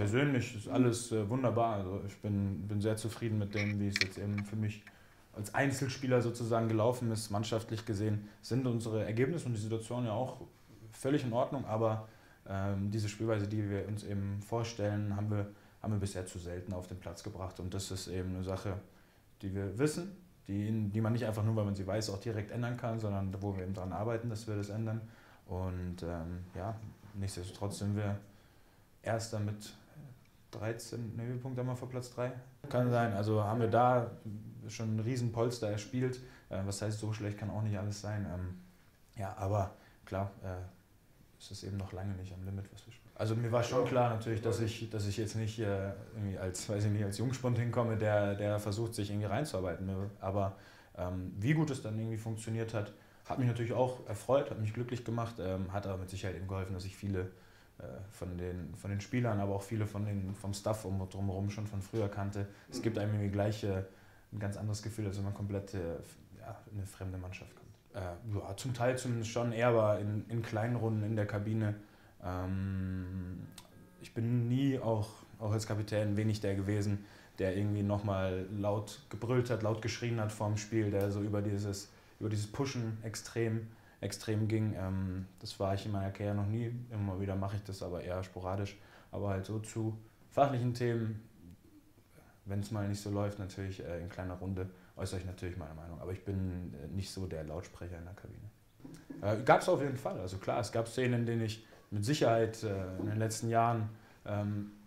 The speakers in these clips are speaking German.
persönlich ist alles wunderbar. Also ich bin sehr zufrieden mit dem, wie es jetzt eben für mich als Einzelspieler sozusagen gelaufen ist. Mannschaftlich gesehen sind unsere Ergebnisse und die Situation ja auch völlig in Ordnung, aber diese Spielweise, die wir uns eben vorstellen, haben wir bisher zu selten auf den Platz gebracht. Und das ist eben eine Sache, die wir wissen, die man nicht einfach nur, weil man sie weiß, auch direkt ändern kann, sondern wo wir eben daran arbeiten, dass wir das ändern. Und ja, nichtsdestotrotz sind wir Erster mit 13, ne, wie Punkte haben wir vor Platz 3? Kann sein, also haben wir da schon ein Riesenpolster erspielt. Was heißt, so schlecht kann auch nicht alles sein. Ja, aber klar, es ist eben noch lange nicht am Limit, was wir spielen. Also mir war schon klar natürlich, dass ich jetzt nicht irgendwie als, weiß ich nicht, als Jungspund hinkomme, der versucht, sich irgendwie reinzuarbeiten. Aber wie gut es dann irgendwie funktioniert hat mich natürlich auch erfreut, hat mich glücklich gemacht, hat aber mit Sicherheit eben geholfen, dass ich viele von den Spielern, aber auch viele vom Staff drumherum schon von früher kannte. Es gibt einem irgendwie gleich ein ganz anderes Gefühl, als wenn man komplett in eine fremde Mannschaft kommt. Ja, zum Teil zumindest schon, eher aber in kleinen Runden in der Kabine. Ich bin nie, auch als Kapitän, wenig der gewesen, der irgendwie nochmal laut gebrüllt hat, laut geschrien hat vorm Spiel, der so über dieses Pushen extrem ging. Das war ich in meiner Karriere noch nie. Immer wieder mache ich das, aber eher sporadisch. Aber halt so zu fachlichen Themen, wenn es mal nicht so läuft, natürlich in kleiner Runde äußere ich natürlich meine Meinung. Aber ich bin nicht so der Lautsprecher in der Kabine. Gab es auf jeden Fall. Also klar, es gab Szenen, in denen ich mit Sicherheit in den letzten Jahren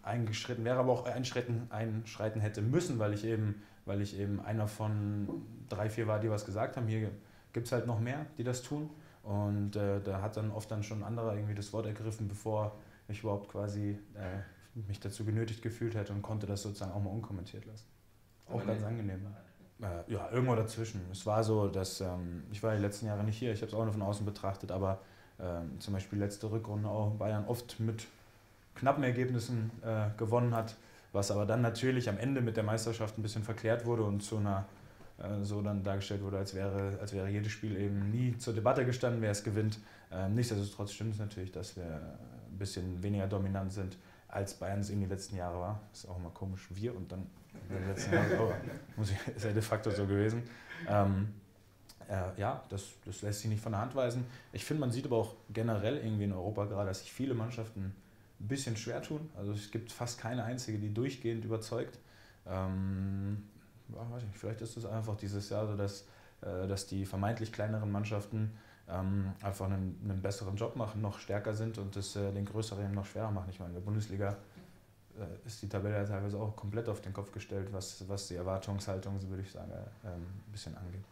eingeschritten wäre, aber auch einschreiten hätte müssen, weil ich eben einer von 3, 4 war, die was gesagt haben. Hier gibt es halt noch mehr, die das tun. Und da hat dann oft schon ein anderer irgendwie das Wort ergriffen, bevor ich überhaupt quasi mich dazu genötigt gefühlt hätte, und konnte das sozusagen auch mal unkommentiert lassen. Auch ganz angenehm. Ja, irgendwo dazwischen. Es war so, dass ich war die letzten Jahre nicht hier, ich habe es auch nur von außen betrachtet, aber zum Beispiel letzte Rückrunde auch Bayern oft mit knappen Ergebnissen gewonnen hat, was aber dann natürlich am Ende mit der Meisterschaft ein bisschen verklärt wurde und zu einer so dann dargestellt wurde, als wäre jedes Spiel eben nie zur Debatte gestanden, wer es gewinnt. Nichtsdestotrotz stimmt es natürlich, dass wir ein bisschen weniger dominant sind, als Bayern es in die letzten Jahre war. Das ist auch immer komisch, wir und dann in den letzten Jahren, aber ist ja de facto so gewesen. Ja, das lässt sich nicht von der Hand weisen. Ich finde, man sieht aber auch generell irgendwie in Europa gerade, dass sich viele Mannschaften ein bisschen schwer tun. Also es gibt fast keine einzige, die durchgehend überzeugt. Weiß nicht, vielleicht ist es einfach dieses Jahr so, dass die vermeintlich kleineren Mannschaften einfach einen besseren Job machen, noch stärker sind und das den größeren noch schwerer machen. Ich meine, in der Bundesliga ist die Tabelle ja teilweise auch komplett auf den Kopf gestellt, was die Erwartungshaltung, so würde ich sagen, ein bisschen angeht.